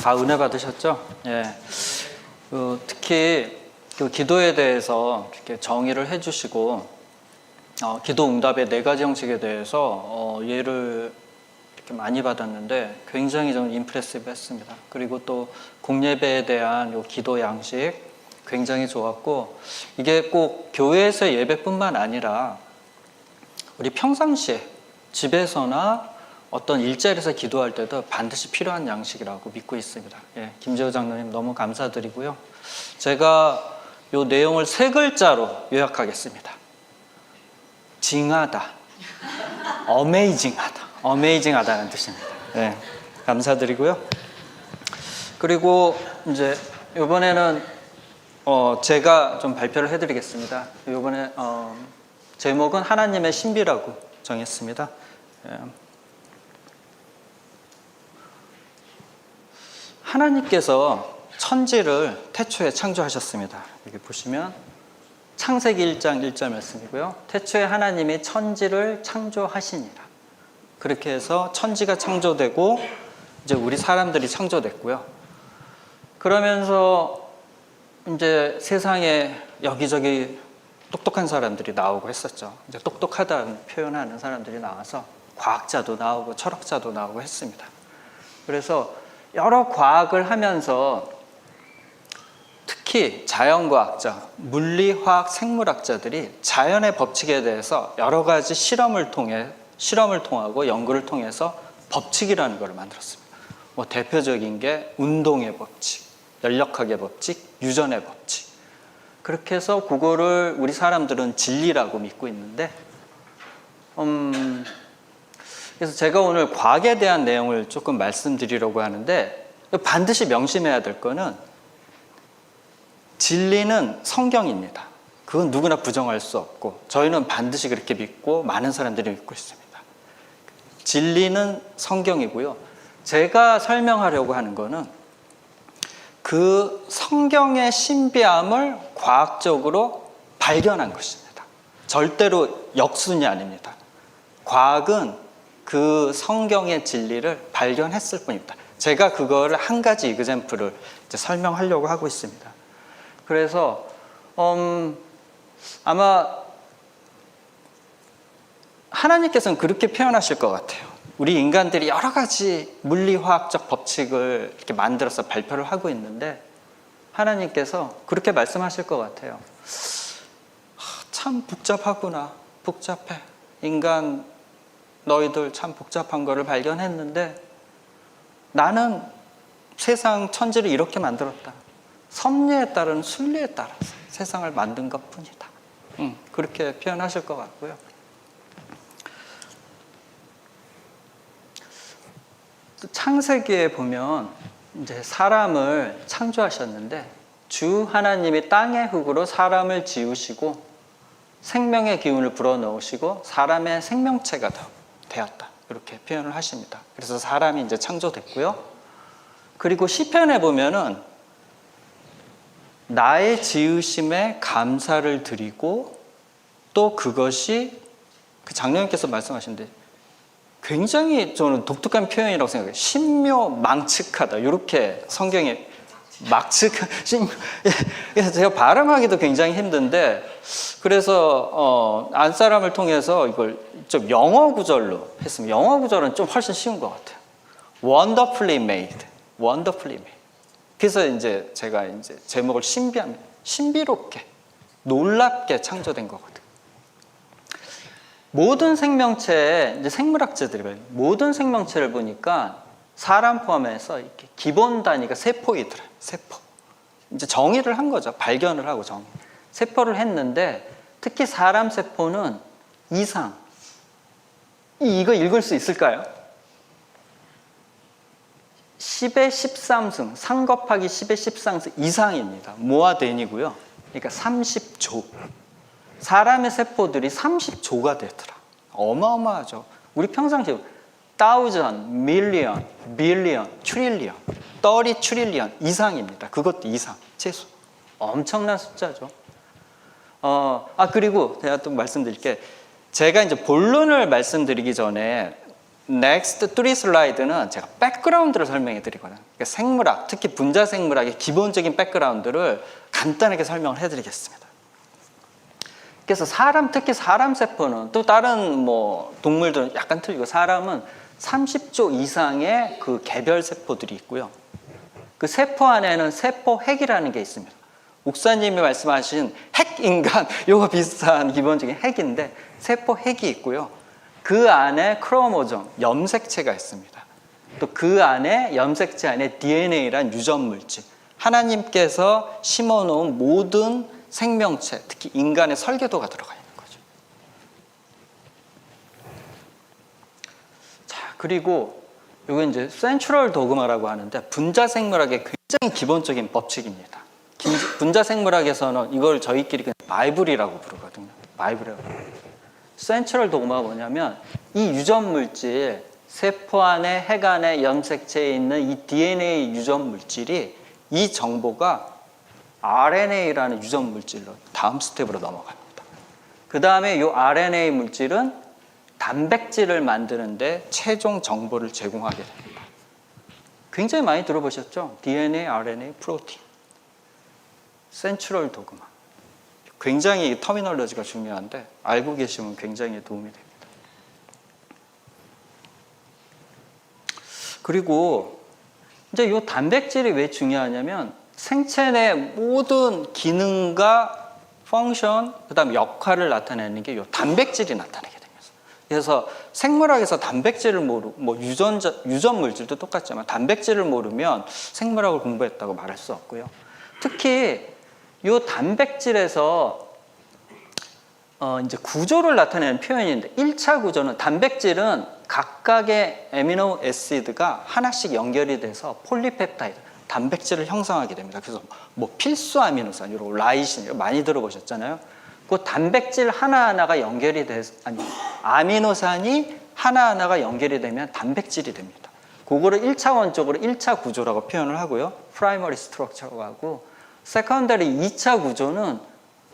다 은혜 받으셨죠? 예. 특히 그 기도에 대해서 이렇게 정의를 해주시고, 기도 응답의 4가지 형식에 대해서 예를 이렇게 많이 받았는데 굉장히 좀 임프레시브 했습니다. 그리고 또 공예배에 대한 요 기도 양식 굉장히 좋았고, 이게 꼭 교회에서의 예배뿐만 아니라 우리 평상시에 집에서나 어떤 일자리에서 기도할 때도 반드시 필요한 양식이라고 믿고 있습니다. 예, 김재호 장로님 너무 감사드리고요. 제가 이 내용을 3글자로 요약하겠습니다. 징하다, 어메이징하다, 어메이징하다는 뜻입니다. 예, 감사드리고요. 그리고 이제 이번에는 제가 좀 발표를 해드리겠습니다. 이번에 제목은 하나님의 신비라고 정했습니다. 예. 하나님께서 천지를 태초에 창조하셨습니다. 여기 보시면 창세기 1장 1절 말씀이고요. 태초에 하나님이 천지를 창조하시니라. 그렇게 해서 천지가 창조되고 이제 우리 사람들이 창조됐고요. 그러면서 이제 세상에 여기저기 똑똑한 사람들이 나오고 했었죠. 이제 똑똑하다는 표현하는 사람들이 나와서 과학자도 나오고 철학자도 나오고 했습니다. 그래서 여러 과학을 하면서 특히 자연과학자, 물리화학, 생물학자들이 자연의 법칙에 대해서 여러 가지 실험을 통하고 연구를 통해서 법칙이라는 걸 만들었습니다. 대표적인 게 운동의 법칙, 연력학의 법칙, 유전의 법칙. 그렇게 해서 그거를 우리 사람들은 진리라고 믿고 있는데, 그래서 제가 오늘 과학에 대한 내용을 조금 말씀드리려고 하는데, 반드시 명심해야 될 거는 진리는 성경입니다. 그건 누구나 부정할 수 없고 저희는 반드시 그렇게 믿고 많은 사람들이 믿고 있습니다. 진리는 성경이고요. 제가 설명하려고 하는 거는 그 성경의 신비함을 과학적으로 발견한 것입니다. 절대로 역순이 아닙니다. 과학은 그 성경의 진리를 발견했을 뿐입니다. 제가 그거를 한 가지 이그젬플을 이제 설명하려고 하고 있습니다. 그래서 아마 하나님께서는 그렇게 표현하실 것 같아요. 우리 인간들이 여러 가지 물리화학적 법칙을 이렇게 만들어서 발표를 하고 있는데 하나님께서 그렇게 말씀하실 것 같아요. 참 복잡하구나. 복잡해. 인간 너희들 참 복잡한 거를 발견했는데 나는 세상 천지를 이렇게 만들었다. 섭리에 따른 순리에 따라서 세상을 만든 것뿐이다. 그렇게 표현하실 것 같고요. 창세기에 보면 이제 사람을 창조하셨는데 주 하나님이 땅의 흙으로 사람을 지으시고 생명의 기운을 불어넣으시고 사람의 생명체가 되었다. 이렇게 표현을 하십니다. 그래서 사람이 이제 창조됐고요. 그리고 시편에 보면은 나의 지으심에 감사를 드리고 또 그것이 그 장로님께서 말씀하신데 굉장히 저는 독특한 표현이라고 생각해요. 신묘망측하다. 이렇게 성경에 제가 발음하기도 굉장히 힘든데 그래서 안사람을 통해서 이걸 좀 영어 구절로 했습니다. 영어 구절은 좀 훨씬 쉬운 것 같아요. Wonderfully made. Wonderfully made. 그래서 이제 제가 이제 제목을 신비롭게, 놀랍게 창조된 거거든요. 모든 생명체에 이제 생물학자들이 모든 생명체를 보니까 사람 포함해서 이렇게 기본 단위가 세포이더라고요. 세포. 이제 정의를 한 거죠. 발견을 하고 정의. 세포를 했는데 특히 사람 세포는 이상. 이거 읽을 수 있을까요? 10의 13승, 3 곱하기 10의 13승 이상입니다. 모아덴이고요. 그러니까 30조. 사람의 세포들이 30조가 되더라. 어마어마하죠. 우리 평상시에 thousand, million, billion, trillion, 30 trillion 이상입니다. 그것도 이상, 최소. 엄청난 숫자죠. 그리고 제가 또 말씀드릴 게 제가 이제 본론을 말씀드리기 전에 next 3 슬라이드는 제가 백그라운드를 설명해 드리거든요. 그러니까 생물학, 특히 분자 생물학의 기본적인 백그라운드를 간단하게 설명을 해 드리겠습니다. 그래서 특히 사람 세포는 또 다른 뭐 동물들은 약간 틀리고 사람은 30조 이상의 그 개별 세포들이 있고요. 그 세포 안에는 세포 핵이라는 게 있습니다. 목사님이 말씀하신 핵인간, 요거 비슷한 기본적인 핵인데 세포 핵이 있고요. 그 안에 크로모종, 염색체가 있습니다. 또 그 안에 염색체 안에 DNA란 유전물질, 하나님께서 심어놓은 모든 생명체, 특히 인간의 설계도가 들어가 있는 거죠. 자, 그리고 이거 이제 센트럴 도그마라고 하는데 분자 생물학의 굉장히 기본적인 법칙입니다. 분자 생물학에서는 이걸 저희끼리 그냥 바이블이라고 부르거든요. 바이블이라고. 센트럴 도그마가 뭐냐면 이 유전 물질, 세포 안에 핵 안에 염색체에 있는 이 DNA 유전 물질이 이 정보가 RNA라는 유전 물질로 다음 스텝으로 넘어갑니다. 그 다음에 이 RNA 물질은 단백질을 만드는데 최종 정보를 제공하게 됩니다. 굉장히 많이 들어보셨죠? DNA, RNA, 프로틴. 센트럴 도그마. 굉장히 터미널로지가 중요한데 알고 계시면 굉장히 도움이 됩니다. 그리고 이제 이 단백질이 왜 중요하냐면 생체 내 모든 기능과 펑션, 그다음 역할을 나타내는 게 이 단백질이 나타내게 됩니다. 그래서 생물학에서 단백질을 뭐 유전 물질도 똑같지만 단백질을 모르면 생물학을 공부했다고 말할 수 없고요. 특히 이 단백질에서 이제 구조를 나타내는 표현인데 1차 구조는 단백질은 각각의 애미노 애시드가 하나씩 연결이 돼서 폴리펩타이드, 단백질을 형성하게 됩니다. 그래서 뭐 필수 아미노산, 이런 라이신 많이 들어보셨잖아요. 그 단백질 하나하나가 연결이 아미노산이 하나하나가 연결이 되면 단백질이 됩니다. 그거를 1차원적으로 1차 구조라고 표현을 하고요. 프라이머리 스트럭처라고 하고, 세컨더리 2차 구조는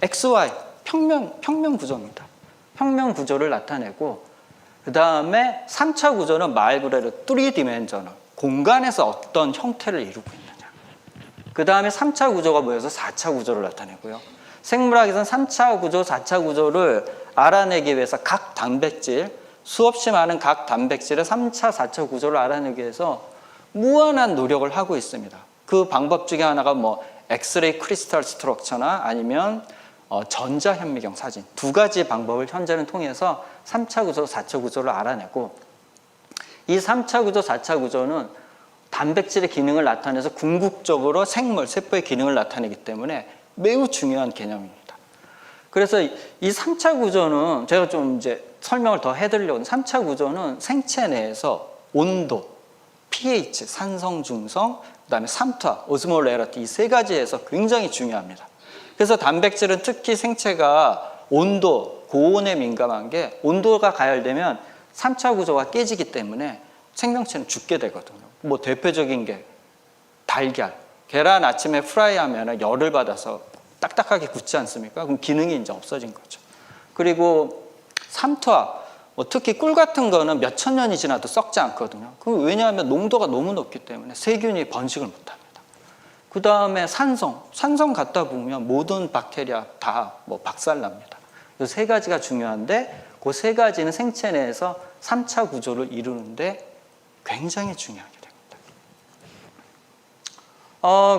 XY, 평면 구조입니다. 평면 구조를 나타내고, 그 다음에 3차 구조는 말 그대로 3디멘저널, 공간에서 어떤 형태를 이루고 있느냐. 그 다음에 3차 구조가 모여서 4차 구조를 나타내고요. 생물학에서는 3차 구조, 4차 구조를 알아내기 위해서 각 단백질, 수없이 많은 각 단백질의 3차, 4차 구조를 알아내기 위해서 무한한 노력을 하고 있습니다. 그 방법 중에 하나가 뭐 엑스레이 크리스탈 스트럭처나 아니면 전자현미경 사진, 두 가지 방법을 현재는 통해서 3차 구조, 4차 구조를 알아내고, 이 3차 구조, 4차 구조는 단백질의 기능을 나타내서 궁극적으로 생물, 세포의 기능을 나타내기 때문에 매우 중요한 개념입니다. 그래서 이 3차 구조는 제가 좀 이제 설명을 더 해드리려고, 3차 구조는 생체 내에서 온도, pH, 산성, 중성, 그 다음에 삼투압, 오스모레러티, 이 세 가지에서 굉장히 중요합니다. 그래서 단백질은 특히 생체가 온도, 고온에 민감한 게, 온도가 가열되면 3차 구조가 깨지기 때문에 생명체는 죽게 되거든요. 뭐 대표적인 게 달걀, 계란 아침에 프라이하면 열을 받아서 딱딱하게 굳지 않습니까? 그럼 기능이 이제 없어진 거죠. 그리고 삼투압, 특히 꿀 같은 거는 몇천 년이 지나도 썩지 않거든요. 왜냐하면 농도가 너무 높기 때문에 세균이 번식을 못합니다. 그 다음에 산성 갖다 보면 모든 박테리아 다 뭐 박살납니다. 이 세 가지가 중요한데, 그 세 가지는 생체 내에서 3차 구조를 이루는데 굉장히 중요하게 됩니다.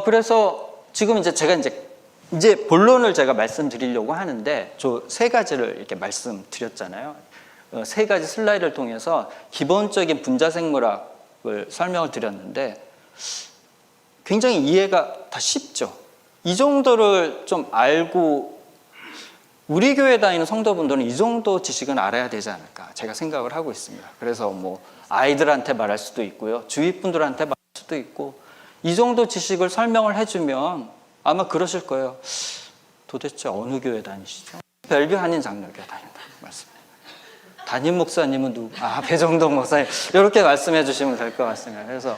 그래서 지금 이제 제가 이제 본론을 제가 말씀드리려고 하는데, 저 세 가지를 이렇게 말씀드렸잖아요. 세 가지 슬라이드를 통해서 기본적인 분자생물학을 설명을 드렸는데 굉장히 이해가 다 쉽죠. 이 정도를 좀 알고 우리 교회 다니는 성도분들은 이 정도 지식은 알아야 되지 않을까 제가 생각을 하고 있습니다. 그래서 뭐 아이들한테 말할 수도 있고요, 주위 분들한테 말할 수도 있고, 이 정도 지식을 설명을 해주면 아마 그러실 거예요. 도대체 어느 교회 다니시죠? 벨뷰 한인 장로교회 다닌다는 말씀입니다. 담임 목사님은 누구? 배정동 목사님. 이렇게 말씀해 주시면 될 것 같습니다. 그래서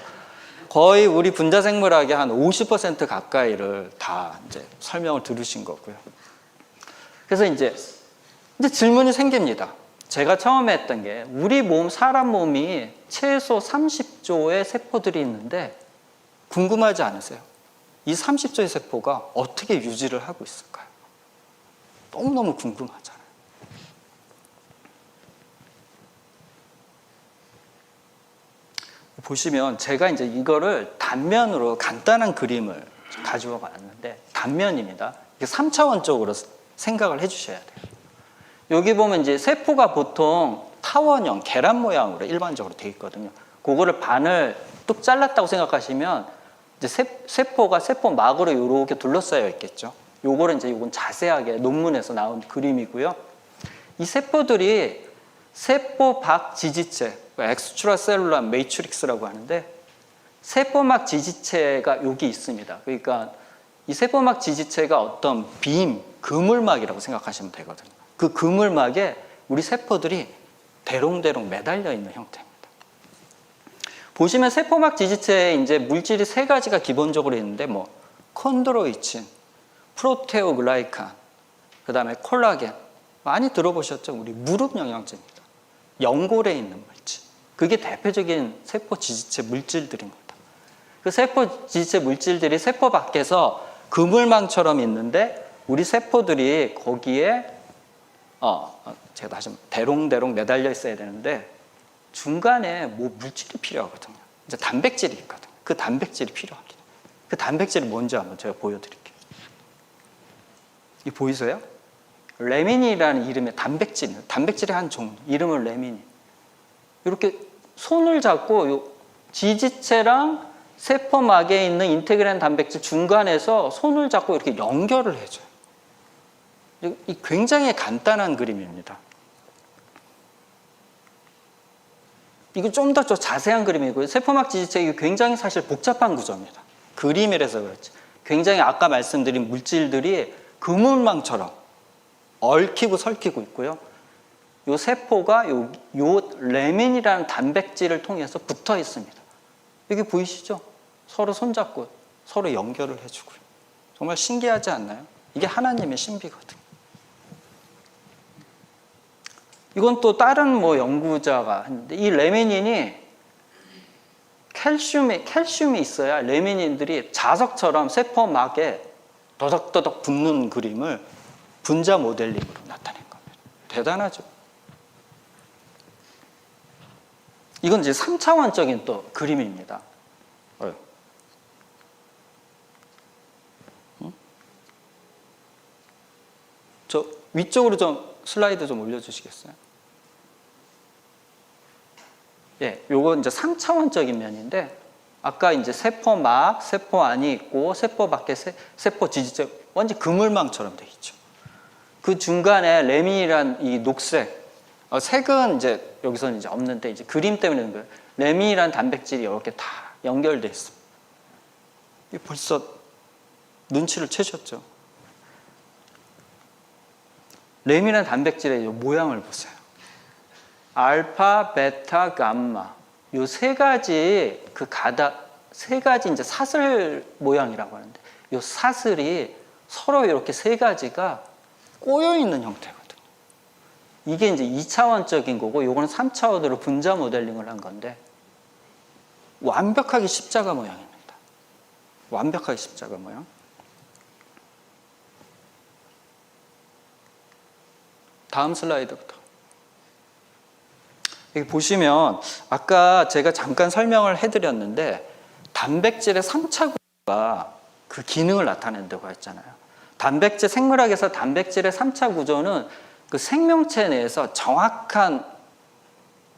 거의 우리 분자생물학의 한 50% 가까이를 다 이제 설명을 들으신 거고요. 그래서 이제 질문이 생깁니다. 제가 처음에 했던 게 우리 몸, 사람 몸이 최소 30조의 세포들이 있는데 궁금하지 않으세요? 이 30조의 세포가 어떻게 유지를 하고 있을까요? 너무너무 궁금하잖아요. 보시면 제가 이제 이거를 단면으로 간단한 그림을 가지고 왔는데 단면입니다. 이게 3차원적으로 생각을 해주셔야 돼요. 여기 보면 이제 세포가 보통 타원형, 계란 모양으로 일반적으로 되어 있거든요. 그거를 반을 뚝 잘랐다고 생각하시면 이제 세포가 세포막으로 이렇게 둘러싸여 있겠죠. 요거는 이제 요건 자세하게 논문에서 나온 그림이고요. 이 세포들이 세포박 지지체, 엑스트라 셀룰라 매트릭스라고 하는데 세포막 지지체가 여기 있습니다. 그러니까 이 세포막 지지체가 어떤 빔, 그물막이라고 생각하시면 되거든요. 그 그물막에 우리 세포들이 대롱대롱 매달려 있는 형태입니다. 보시면 세포막 지지체에 이제 물질이 세 가지가 기본적으로 있는데 뭐 콘드로이친, 프로테오글라이칸, 그다음에 콜라겐 많이 들어보셨죠? 우리 무릎 영양제입니다. 연골에 있는 물질. 그게 대표적인 세포 지지체 물질들입니다. 그 세포 지지체 물질들이 세포 밖에서 그물망처럼 있는데 우리 세포들이 거기에 제가 다시 대롱대롱 매달려 있어야 되는데 중간에 뭐 물질이 필요하거든요. 이제 단백질이 있거든요. 그 단백질이 필요합니다. 그 단백질이 뭔지 한번 제가 보여드릴게요. 이 보이세요? 레미닌이라는 이름의 단백질이에요. 단백질의 한 종류, 이름은 레미닌. 이렇게 손을 잡고 요 지지체랑 세포막에 있는 인테그린 단백질 중간에서 손을 잡고 이렇게 연결을 해줘요. 이 굉장히 간단한 그림입니다. 이거 좀 더 자세한 그림이고요. 세포막 지지체 이게 굉장히 사실 복잡한 구조입니다. 그림이라서 그렇지. 굉장히 아까 말씀드린 물질들이 그물망처럼 얽히고 설키고 있고요. 요 세포가 요 레민이라는 단백질을 통해서 붙어 있습니다. 여기 보이시죠? 서로 손잡고 서로 연결을 해주고요. 정말 신기하지 않나요? 이게 하나님의 신비거든요. 이건 또 다른 뭐 연구자가 했는데 이 레미닌이 칼슘이 있어야 레미닌들이 자석처럼 세포막에 더덕더덕 붙는 그림을 분자 모델링으로 나타낸 겁니다. 대단하죠? 이건 이제 3차원적인 또 그림입니다. 저 위쪽으로 좀 슬라이드 좀 올려주시겠어요? 예, 요건 이제 3차원적인 면인데 아까 이제 세포막, 세포 안이 있고 세포 밖에 세포 지지체 완전 그물망처럼 돼 있죠. 그 중간에 레민이란 이 녹색 색은 이제 여기서는 이제 없는데 이제 그림 때문에 그런 거예요. 레민이란 단백질이 이렇게 다 연결돼 있습니다. 벌써 눈치를 채셨죠? 레민이란 단백질의 모양을 보세요. 알파, 베타, 감마. 요 세 가지 세 가지 이제 사슬 모양이라고 하는데 요 사슬이 서로 이렇게 세 가지가 꼬여 있는 형태거든요. 이게 이제 2차원적인 거고 요거는 3차원으로 분자 모델링을 한 건데 완벽하게 십자가 모양입니다. 완벽하게 십자가 모양. 다음 슬라이드부터. 여기 보시면 아까 제가 잠깐 설명을 해드렸는데 단백질의 3차 구조가 그 기능을 나타낸다고 했잖아요. 단백질 생물학에서 단백질의 3차 구조는 그 생명체 내에서 정확한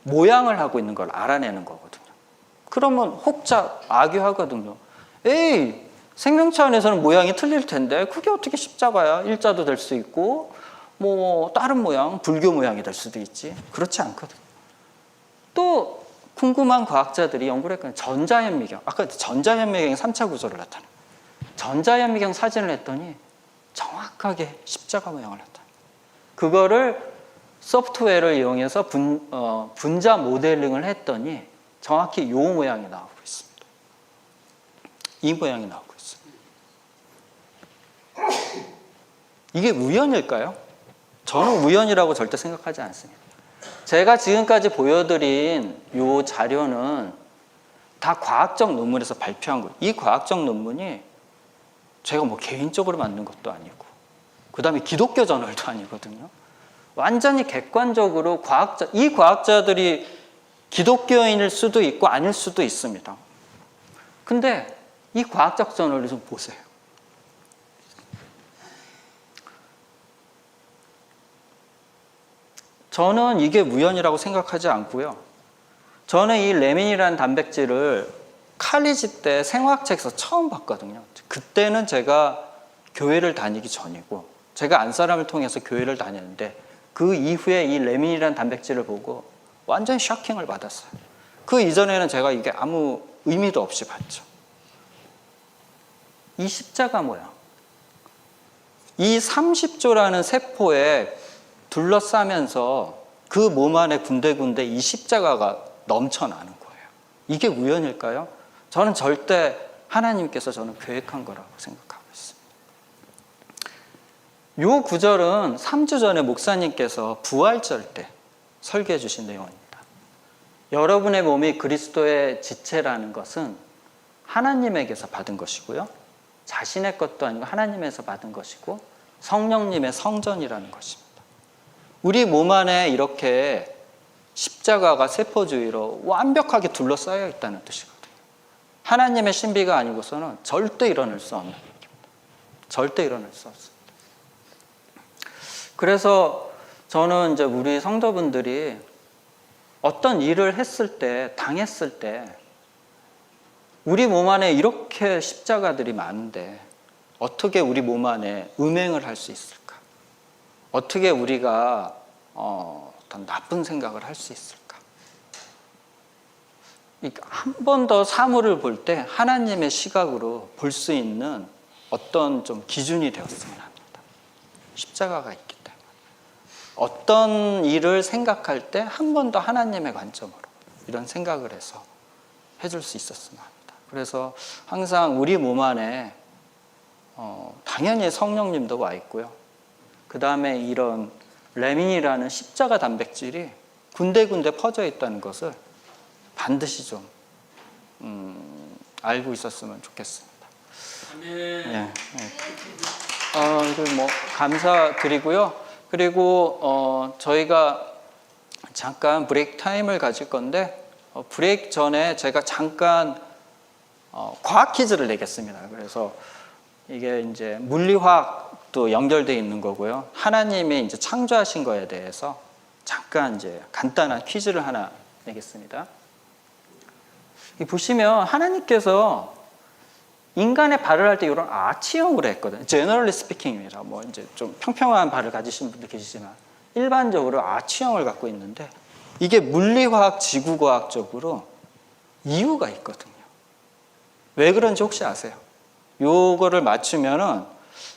모양을 하고 있는 걸 알아내는 거거든요. 그러면 혹자 악유하거든요. 에이, 생명체 안에서는 모양이 틀릴 텐데 그게 어떻게 십자가야? 일자도 될 수 있고 뭐 다른 모양, 불교 모양이 될 수도 있지. 그렇지 않거든요. 또 궁금한 과학자들이 연구를 했거든요. 전자현미경. 아까 전자현미경의 3차 구조를 나타내요. 전자현미경 사진을 했더니 정확하게 십자가 모양을 나타내요. 그거를 소프트웨어를 이용해서 분자 모델링을 했더니 정확히 이 모양이 나오고 있습니다. 이 모양이 나오고 있습니다. 이게 우연일까요? 저는 우연이라고 절대 생각하지 않습니다. 제가 지금까지 보여드린 이 자료는 다 과학적 논문에서 발표한 거예요. 이 과학적 논문이 제가 뭐 개인적으로 만든 것도 아니고, 그 다음에 기독교 저널도 아니거든요. 완전히 객관적으로 이 과학자들이 기독교인일 수도 있고 아닐 수도 있습니다. 근데 이 과학적 저널을 좀 보세요. 저는 이게 우연이라고 생각하지 않고요. 저는 이 레민이라는 단백질을 칼리지 때 생화학책에서 처음 봤거든요. 그때는 제가 교회를 다니기 전이고, 제가 안사람을 통해서 교회를 다녔는데, 그 이후에 이 레민이라는 단백질을 보고 완전 쇼킹을 받았어요. 그 이전에는 제가 이게 아무 의미도 없이 봤죠. 이 십자가 모양, 이 30조라는 세포에 둘러싸면서 그 몸 안에 군데군데 이 십자가가 넘쳐나는 거예요. 이게 우연일까요? 저는 절대 하나님께서 저는 계획한 거라고 생각하고 있습니다. 이 구절은 3주 전에 목사님께서 부활절 때 설계해 주신 내용입니다. 여러분의 몸이 그리스도의 지체라는 것은 하나님에게서 받은 것이고요. 자신의 것도 아니고 하나님에서 받은 것이고 성령님의 성전이라는 것입니다. 우리 몸 안에 이렇게 십자가가 세포 주위로 완벽하게 둘러싸여 있다는 뜻이거든요. 하나님의 신비가 아니고서는 절대 일어날 수 없는 일입니다. 절대 일어날 수 없습니다. 그래서 저는 이제 우리 성도분들이 어떤 일을 했을 때, 당했을 때, 우리 몸 안에 이렇게 십자가들이 많은데 어떻게 우리 몸 안에 음행을 할 수 있을까? 어떻게 우리가 어떤 나쁜 생각을 할 수 있을까? 한 번 더 사물을 볼 때 하나님의 시각으로 볼 수 있는 어떤 좀 기준이 되었으면 합니다. 십자가가 있기 때문에. 어떤 일을 생각할 때 한 번 더 하나님의 관점으로 이런 생각을 해서 해줄 수 있었으면 합니다. 그래서 항상 우리 몸 안에 당연히 성령님도 와 있고요. 그 다음에 이런 레민이라는 십자가 단백질이 군데군데 퍼져 있다는 것을 반드시 좀 알고 있었으면 좋겠습니다. 네. 뭐 감사드리고요. 그리고 저희가 잠깐 브레이크 타임을 가질 건데 브레이크 전에 제가 잠깐 과학 퀴즈를 내겠습니다. 그래서 이게 이제 물리화학도 연결되어 있는 거고요. 하나님이 이제 창조하신 거에 대해서 잠깐 이제 간단한 퀴즈를 하나 내겠습니다. 보시면 하나님께서 인간의 발을 할 때 이런 아치형으로 했거든요. Generally speaking입니다. 뭐 이제 좀 평평한 발을 가지신 분도 계시지만 일반적으로 아치형을 갖고 있는데 이게 물리화학, 지구과학적으로 이유가 있거든요. 왜 그런지 혹시 아세요? 요거를 맞추면은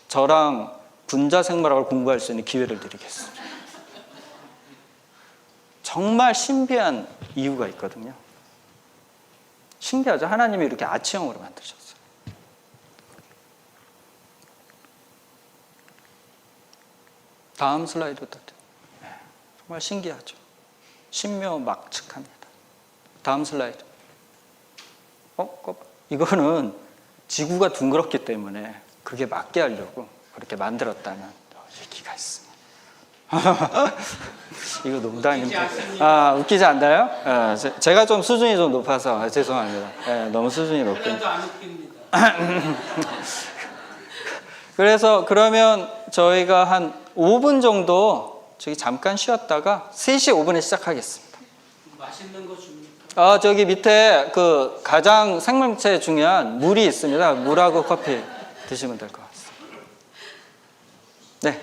저랑 분자생물학을 공부할 수 있는 기회를 드리겠습니다. 정말 신비한 이유가 있거든요. 신기하죠? 하나님이 이렇게 아치형으로 만드셨어요. 다음 슬라이드부터. 네, 정말 신기하죠? 신묘막측합니다. 다음 슬라이드. 이거는 지구가 둥그렇기 때문에 그게 맞게 하려고 그렇게 만들었다는 얘기가 있습니다. 이거 농담입니다. 웃기지 않나요? 제가 좀 수준이 좀 높아서 죄송합니다. 네, 너무 수준이 높군요. 그래서 그러면 저희가 한 5분 정도 저기 잠깐 쉬었다가 3시 5분에 시작하겠습니다. 맛있는 거 줍니까? 저기 밑에 그 가장 생명체에 중요한 물이 있습니다. 물하고 커피 드시면 될 것 같습니다. 네.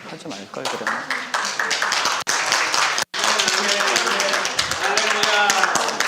하지 말걸 그랬나?